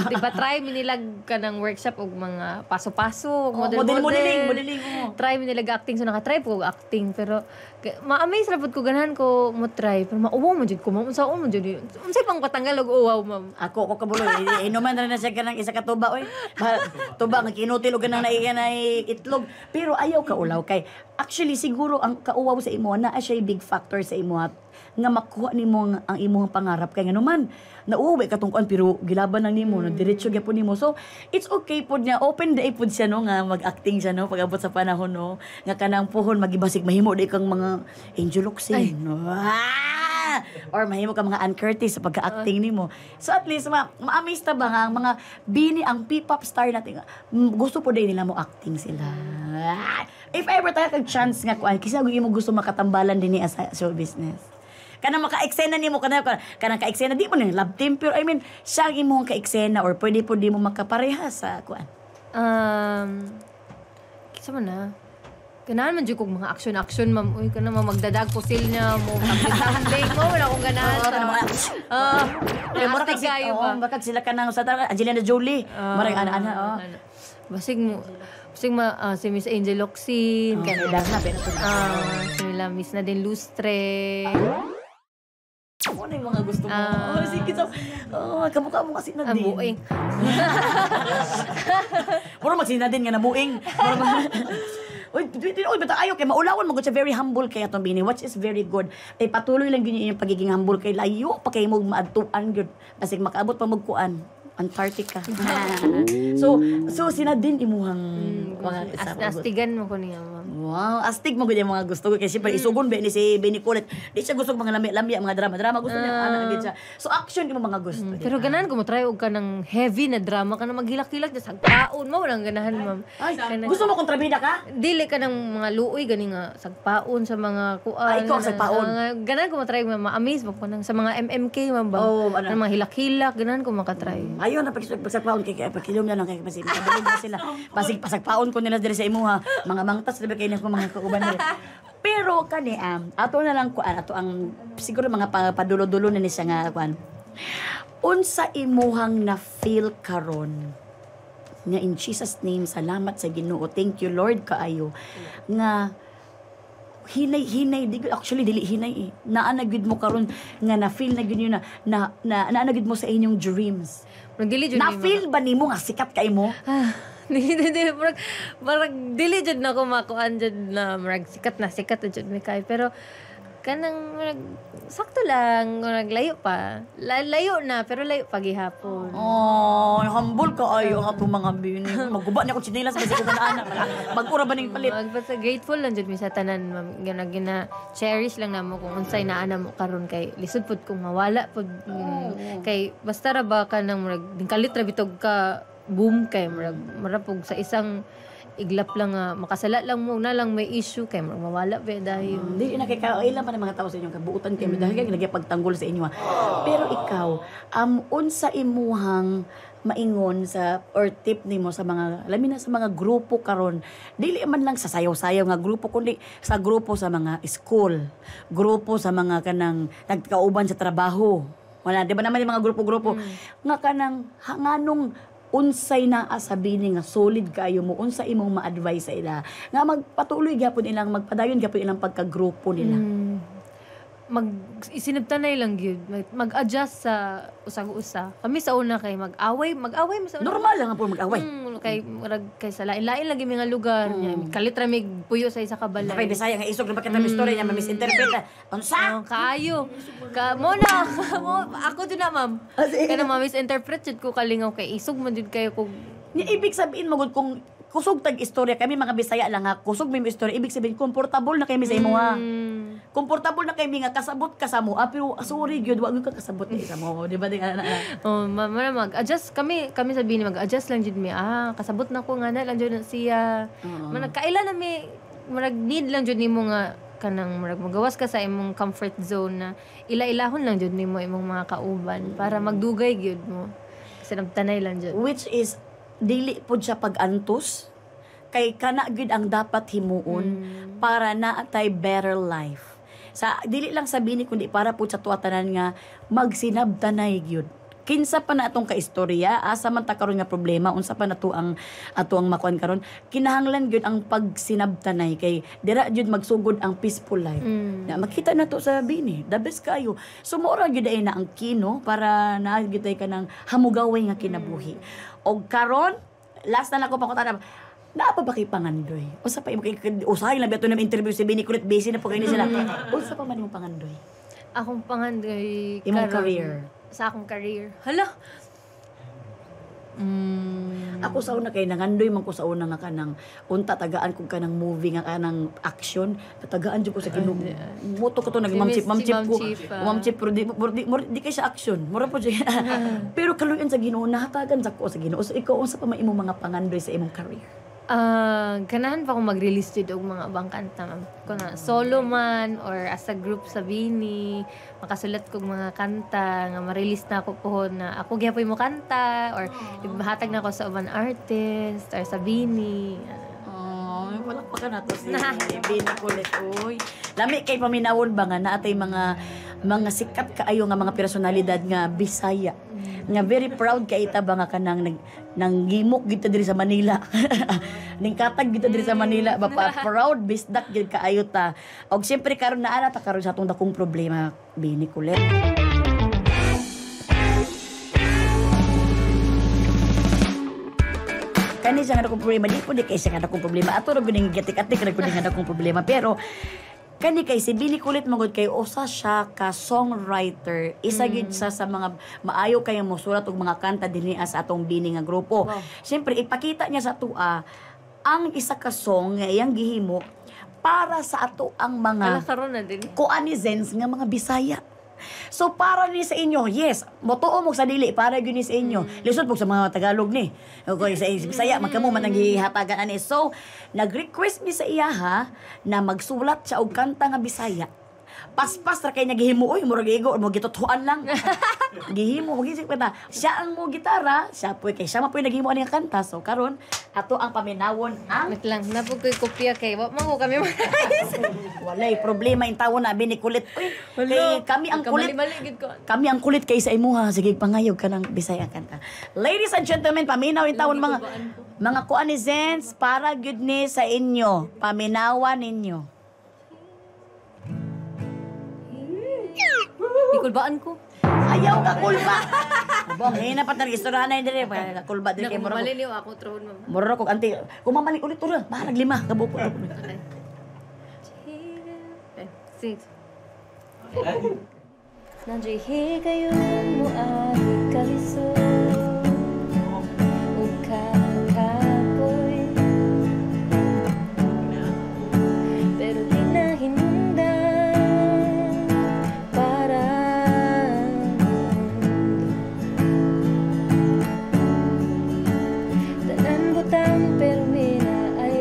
diba try mi nilag kanang workshop og mga paso-paso modeling try mi nilag acting so nakatry po og acting pero ma-amaze ra pud ko ganahan ko mo try pero mauwaw man jud ko ma'am unsa mo jud unsay pang patanggal og uwaw ma'am ako kabulo inuman ra na siya kanang isa ka tuba oy tuba nga kinutil og ganang naay itlog pero ayaw ka ulaw kay actually siguro ang kauwaw sa imo na siya big factor sa imo nga makuha nimo ang imong pangarap kay nganuman nauwi ka tungkuan pero gilaban lang nimo no diretso gyapon nimo so it's okay pod niya open day pod siya no nga mag-acting siya no pag-abot sa panahon no nga kanang puhon magibasig mahimo di kang mga Angel Locsin no or mahimo ka mga Ann Curtis sa pagka-acting nimo so at least ma-amaze ta ba nga ang mga bini ang P-pop star natin gusto po din nila mo acting sila if ever tayo kag chance nga kuan kisa imo gusto makatambalan din ni sa show business kanang maka-eksena nimo kanang ka-eksena di mo ni love team pero I mean siya ang imong ka-eksena or pwede po di mo makapareha sa kuan kisa man na ganahan man jud kog mga action ma'am uy kana magdadag pusil niya mo someday mo wala akong ganahan murag kayo ba bakit sila kanang sa Angelina Jolie murag ana basig si Miss Angel Locsin Canada na pero sila Miss Nadine Lustre ano yung mga gusto mo? Sige, so, kamukha mo kasi Nadine. Buing. Puro magsinadin nga na buing. Uy, bata ayaw kay maulawan mo siya very humble kay atong bini which is very good. Ay patuloy lang gyud yung pagiging humble kay layo pa kay mo maadtuan gyud. Basig makaabot pa magkuan. Antarctica. so sinadin imuhang mga astigan mo ko niya ma'am. Wow, astig mo gud yung mga gusto ko kasi siyempre isugon ba ni si Benny Colette. Di siya gusto mga lambi mga drama gusto niya ana gid siya. So action imo mga gusto. Pero ganahan ko mo try og kanang heavy na drama kana maghilak-hilak sa sagpaon mo walang ganahan ma'am. Ay, gusto mo kontrabida ka? Dili ka ng mga luoy gani nga sagpaon sa mga kuan. Ikaw ang sagpaon. Ganahan ko mo try ma-amaze mo ko nang sa mga MMK ma'am ba. Mga hilak-hilak ganahan ko makatry. Ayaw na pagsagpaon kay pakilom na lang kay pasig na sila. Pasagpaon ko nila diri sa imuha. Mga mangtas diba kay nas mga kauban nila. Pero kani ato na lang kuan ato ang siguro mga padulo-dulo na ni siya nga kuan. Unsa imuhang na feel karon? Nga in Jesus name salamat sa Ginoo. Thank you Lord kaayo nga hinay actually dili hinay naana gid mo karon nga na feel na gid na naana gid mo sa inyong dreams. Na feel ba nimo nga sikat kay mo? Hindi, marag dili jud na ko makuan jud na marag sikat jud mi kay pero kanang marag sakto lang marag layo pa layo na pero layo pa gihapon. Humble ka ayo ang ato mga bini magguba ni ako chinelas basi ko ana magura ba ning palit basta grateful lang jud mi sa tanan ma'am gina cherish lang namo kung unsay naa namo karon kay lisod pud kung mawala pud kay basta ra ba ka nang marag dingkalit ra bitog ka boom kay marapog sa isang iglap lang nga makasala lang mo na lang may issue kay mawala pa dahil Hindi na kay ilan pa ng mga tao sa inyong kabuutan kay dahil kay nagpagtanggol sa inyo. Pero ikaw, unsa imuhang maingon sa or tip nimo sa mga labi na sa mga grupo karon, dili man lang sa sayaw-sayaw nga grupo kundi sa grupo sa mga school, grupo sa mga kanang nagkauban sa trabaho. Wala, di ba naman yung mga grupo-grupo nga kanang nganong unsay naa sabihin nga solid kayo mo, unsa imong ma-advise sa ila nga magpatuloy gyapon ilang magpadayon gyapon ilang pagka-grupo nila. isinabtanay lang gyud mag-adjust sa usag-usa. Kami sa una kay mag-away sa una. Normal lang po mag-away. Kay sa lain-lain lagi mga lugar niya. Kalitra mig puyo sa isa ka balay. Kay Bisaya nga isog na bakit ang istorya niya ma-misinterpret. Unsa? Kaayo. Mo na. Ako din na, ma'am. Kaya na ma-misinterpret jud ko kalingaw kay isog man jud kayo kung Ibig sabihin mo gud kung kusog tag istorya kami mga Bisaya lang ha, kusog mi istorya ibig sabihin komportable na kay mi sa imo ha. Komportable na kay mi nga kasabot ka sa mo. Pero sorry gyud wa gyud ka kasabot ni sa mo, di ba? mag-adjust kami sabihin mag-adjust lang jud mi. Kasabot na ko nga na lang jud na siya. Managkaila na mi need lang jud nimo nga kanang magawas ka sa imong comfort zone na ila-ilahon lang jud nimo imong mga kauban para magdugay gyud mo. Kasi nagtanay lang jud. Which is dili pod siya pag-antos kay kana gyud ang dapat himuon para naatay better life. Sa dili lang sabihin kundi para pod sa tuwatanan nga magsinabtanay gyud. Kinsa pa na atong kaistorya, asa man ta karon nga problema, unsa pa nato ang atuang makuan karon, kinahanglan gyud ang pagsinabtanay kay dira gyud magsugod ang peaceful life. Na makita nato sa bini, the best kayo. So mora gyud ay na ang kino para naagid ka ng hamugaway nga kinabuhi. Og karon, last na nako pangutan na pa ba kay pangandoy? Usa pa usahay lang biya to na interview si Bini Kulit busy na po kayo sila. Usa pa man imong pangandoy? Akong pangandoy Imong career. Sa akong career. Hala. Ako sa una kay nangandoy man ko sa una nga kanang unta tagaan ko kanang movie nga kanang action, tagaan jud ko sa Ginoo. Moto ko to nagmamchip ko. Mamchip pero di kay sa action. Mura po siya. Pero kaluyan sa Ginoo nahatagan sa ko sa Ginoo. So ikaw unsa pa man imong mga pangandoy sa imong career? Ganahan pa akong mag-release dito og mga abang kanta, ma'am. Kung na solo man or as a group sa Bini, makasulat kog mga kanta nga ma-release na ako po na ako gyapon mo kanta or ibahatag na ako sa uban artist or sa Bini. Palakpakan na to si Bini Kulit. Uy. Lami kay paminawon ba nga naatay mga sikat kaayo nga mga personalidad nga Bisaya. Nga very proud kay ita ba nga kanang nanggimok gito diri sa Manila. Ning katag gito diri sa Manila ba proud bisdak gid kaayo ta. Og syempre karon naa ta karon sa atong dakong problema Bini Kulit. Kani siya nga akong problema, di po di kay siya nga akong problema. Ato rin guning gatik-atik na guning nga akong problema. Pero, kani kay si Bini Kulit magod kay usa siya ka songwriter. Isa gid sa mga maayo kay mo surat og mga kanta dinhi sa atong Bini nga grupo. Wow. Siyempre, ipakita niya sa tua ang isa ka song nga iyang gihimo para sa ato ang mga kuanizens nga mga Bisaya. So para ni sa inyo, yes, motuo mo sa dili para gyud ni sa inyo. Lisod po sa mga Tagalog ni. Okay, sa Bisaya magkamo man ang gihatagan ani. So nag-request mi sa iya na magsulat siya og kanta nga Bisaya. Paspas ra kay nagihimo oy murag igo mo gitutuan lang. Gihimo mo gisik pa siya ang mo gitara, siya po kay siya man po naghimo ani nga kanta. So karon ato ang paminawon ang wait lang napog koy kopya kay wa man ko kami walay problema in tawon na Bini Kulit. Kay kami ang kulit. Kami ang kulit kay sa imuha sige pangayog ka ng Bisaya kanta. Ladies and gentlemen, paminaw in tawon mga kuanizens para gyud ni sa inyo. Paminawan ninyo. Ikulbaan ko. Ayaw ka kulba. Bong, hina pa talaga istorya na dire pa kulba dire kay moro. Maliliw ako tron mama. Moro ko anti. Kumamali ulit tura. Mahal lima kabupo. Okay. 6. Nandihigayon mo ay kalisod o kakapoy pero di na hinundan para tanan butang pero mina ay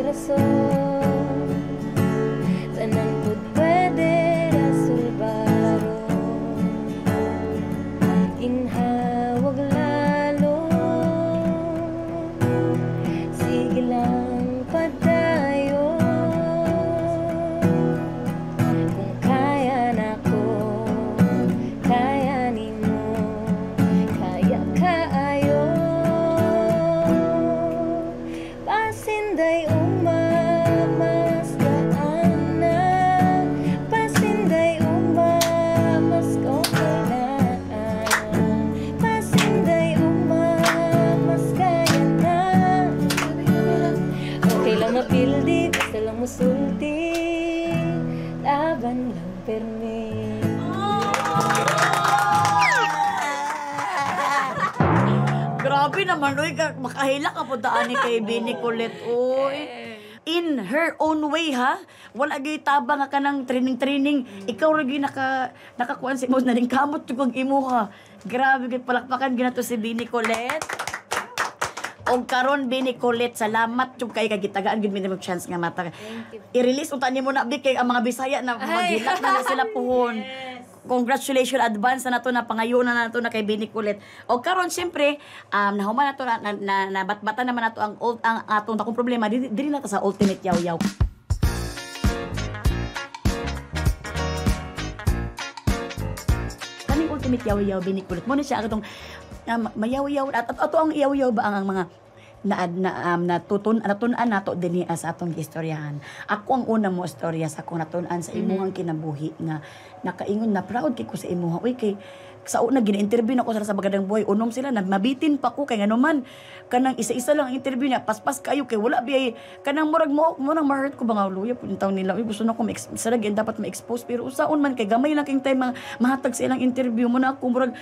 Grabe naman, uy, makahila ka po daan ni kay Bini Colette, uy. In her own way, ha? Wala gay tabang ka ng training. Ikaw rin nakakuan si mo na rin kamot yung imo, ha? Grabe, palakpakan ginato si Bini Colette. Og karon Bini Colette, salamat jud kay kagitagaan gid mi mo chance nga mata. I-release unta nimo na big kay ang mga Bisaya na maghilak na sila puhon. Congratulations advance na nato na pangayunan na nato na kay Bini Colette. Og karon syempre nahuman nato na batbatan naman nato ang atong takong problema diri na ta sa ultimate yaw-yaw. Kaning ultimate yaw-yaw Bini Colette mo na siya atong mayaw-yaw at ato ang iyaw-yaw ba ang mga natutunan nato dinhi sa atong istoryahan. Ako ang una mo istorya sa akong natunan sa imuhang kinabuhi nga nakaingon na proud kay ko sa imuha. Uy kay sa una gina-interview na ko sa Bagadang Buhay, unom sila na mabitin pa ko kay nganuman kanang isa-isa lang ang interview niya, paspas kayo kay wala biyay kanang murag mo nang ma-hurt ko ba nga luya puntaw nila. Uy gusto na ko sarag dapat ma-expose pero usaon man kay gamay lang kay time mahatag sa ilang interview mo na ako murag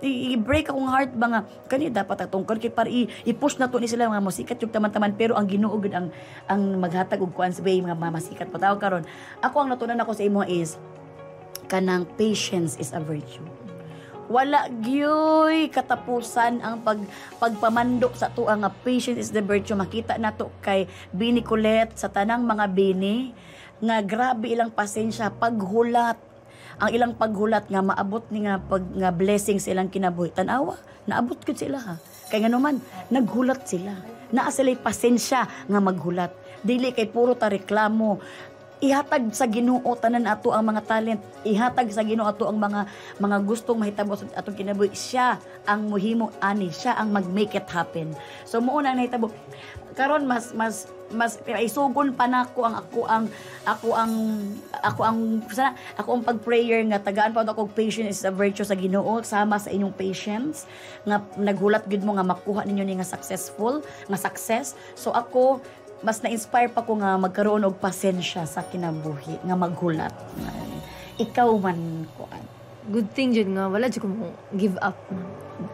i-break akong heart ba nga kani dapat atong kay para i-push na to ni sila mga musikat yung taman-taman pero ang Ginoo gud ang maghatag og kuan sa mga masikat pa taw karon. Ako ang natunan ako sa imo is kanang patience is a virtue. Wala gyoy katapusan ang pagpamando sa tuwa nga patience is the virtue. Makita nato kay Bini Colette sa tanang mga bini nga grabe ilang pasensya paghulat. Ang ilang paghulat nga maabot ni nga nga blessing sa ilang kinabuhi. Tanawa, naabot gud sila ha. Kay nganuman naghulat sila. Naa sila'y pasensya nga maghulat. Dili kay puro ta reklamo. Ihatag sa Ginoo tanan ato ang mga talent, ihatag sa Ginoo ato ang mga gustong mahitabo sa atong kinabuhi. Siya ang muhimo ani, siya ang mag-make it happen. So mo na nahitabo karon mas isugon pa nako ako ang pag-prayer nga tagaan pa ako patience is a virtue sa Ginoo sama sa inyong patience nga naghulat gid mo nga makuha ninyo ni nga success. So ako mas na-inspire pa ko nga magkaroon og pasensya sa kinabuhi nga maghulat. Ikaw man ko. Good thing jud nga wala jud ko mo give up.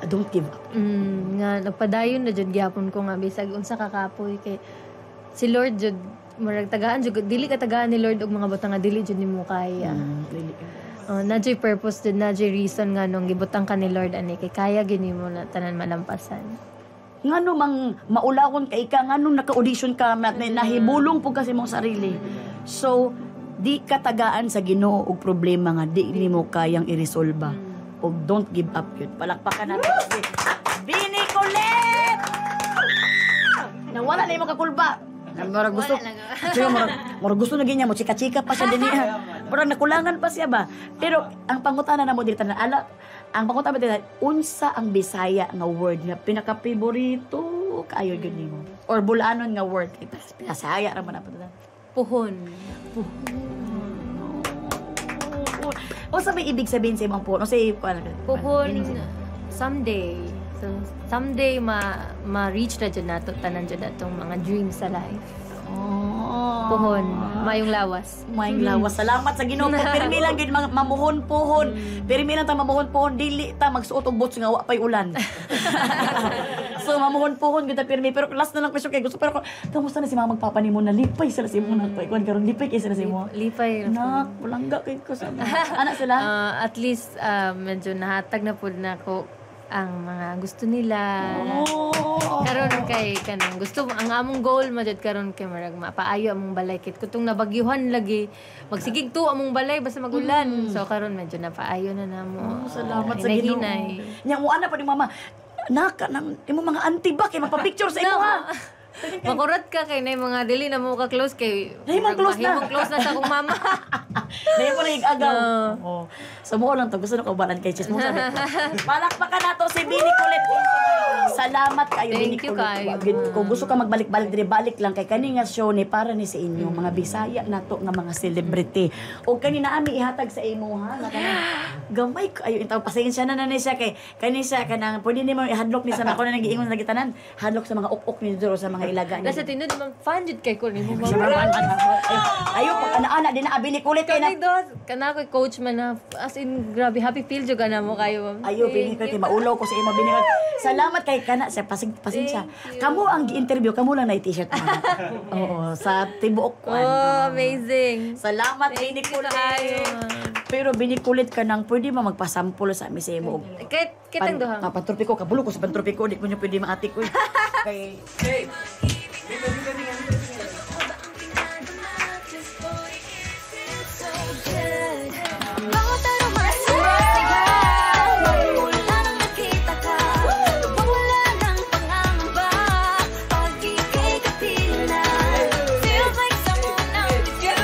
Don't give up. Nga nagpadayon na jud gyapon ko nga bisag unsa ka kapoy kay si Lord jud murag tagaan jud dili ka tagaan ni Lord og mga butang nga dili jud nimo kaya. Na jud purpose jud na jud reason nga nung gibutang ka ni Lord ani kay kaya gini mo na tanan malampasan. Ngano mang maulawon ka ika ngano naka-audition ka nahibulong po kasi mong sarili. So di ka tagaan sa Ginoo og problema nga di nimo kayang iresolba. Og don't give up yun. Palakpakan natin si Bini Colette! Nawala na yung kakulba. Murag gusto na ganyan mo, chika-chika pa siya din niya. Murag nakulangan pa siya ba? Pero ang pangutana na mo dito na ang pangutana dito unsa ang Bisaya nga word nga pinaka-favorito kaayo gyud nimo? Or Bulanon nga word kay Bisaya ra man na Puhon. O sa may ibig sabihin sa imong puhon? O sa puhon someday. So someday ma-reach na dyan nato tanan dyan natong mga dreams sa life. Puhon, mayong lawas. Mayong lawas. Salamat sa Ginoo. Pirmi lang gid mamuhon-puhon. Pirmi lang ta mamuhon-puhon, dili ta magsuot og boots nga wa pay ulan. So mamuhon-puhon gid ta pirmi pero last na lang question kay gusto pero kamusta na si mama magpapa nimo na lipay sila si imo na kuan karon lipay kay sila si imo. Lipay. Nak, bulangga kay ko sa anak sila. At least medyo nahatag na pud nako ang mga gusto nila. Karon kay kanang gusto ang among goal madad karon kay marag mapaayo among balay kit kutong nabagyuhan lagi magsigig to among balay basta magulan. So karon medyo napaayo na namo. Salamat sa Ginoo. Nya mo ana pa ni mama. Naka nang imo mga auntie ba kay magpa-picture sa imo ha. Makurat ka kay nay mga dili na mo ka close kay Himong close na sa akong mama. Dahil mo na yung agaw. So mo lang to gusto na ko balan kay Chis mo sabi. Palakpakan nato si Bini Colette. Salamat kayo Bini Colette. Kung gusto ka magbalik-balik dire balik lang kay kani nga show ni para ni sa inyo mga Bisaya nato nga mga celebrity. O kani na ami ihatag sa imo ha. Gamay kayo intaw pasensya na siya kay kani siya kanang pwede nimo ihadlok ni sa ako na nagiingon sa gitanan. Hadlok sa mga uk-uk ni dito sa mga ilaga niya. Nasa tinod naman, fan jud kay ko ni mo. Ayo pag ana-ana din na abili kulit kay Kani na. dos, kana ko coach man na, as in, grabe, happy feel jud na mo kayo. Ayo bini ko kay maulaw ko sa imo bini. Salamat kay kana sa pasensya. Kamu ang gi-interview, kamu lang na t-shirt mo. Oo, sa tibuok ko. Oh, amazing. Salamat bini kulit. Pero bini kulit ka nang pwede mo magpasample sa mi sa imo. Kitang duha. Pantropiko ka bulo ko sa pantropiko di ko niya pwede maati ko. Kay Bawat araw masisigaw, magmula nang nakita ka, wala ng pangangamba, pag ika'y kapiling na. Feels like someone I'm with you,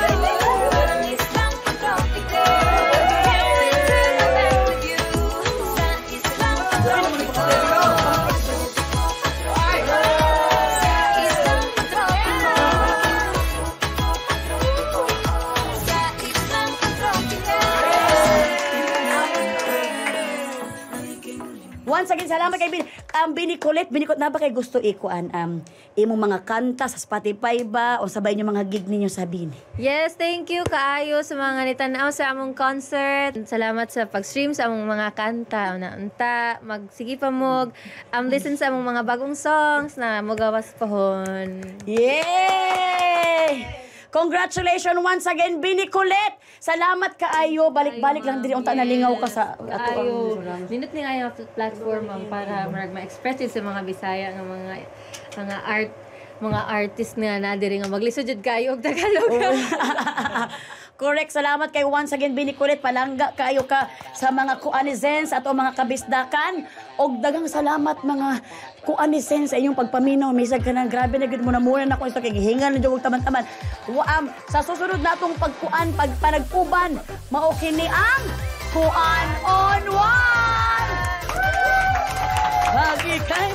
parang isang pagtropiko. Can't wait to go back with you, sa isang pagtropiko. once again, salamat kay Bini Kulit. Bini Kulit, na ba kay gusto ikuan imong mga kanta sa Spotify ba o sabay niyo mga gig ninyo sa Bini? Yes, thank you kaayo sa mga nitanaw sa among concert. Salamat sa pag-stream sa among mga kanta. Unta, magsige pa mo listen sa among mga bagong songs na mogawas pohon. Yay! Congratulations once again, Bini Kulit! Salamat kaayo. Balik-balik lang din unta nalingaw ka sa ato Ayo. ang Nindot ni ayo platform para ma-express yun sa mga Bisaya nga mga artist nga na diri nga maglisod jud kayo og Tagalog. Correct. Salamat kay once again, Bini Kulit. Palangga kayo ka sa mga kuanizens at o mga kabisdakan. Og dagang salamat mga kuanizens sa inyong pagpaminaw. Misag ka na, grabe na gud mo na muna na ko ito kay gihingan na jud og taman-taman. Sa susunod natong pagpanagkuban, mao kini ang Kuan on One! Pag ika'y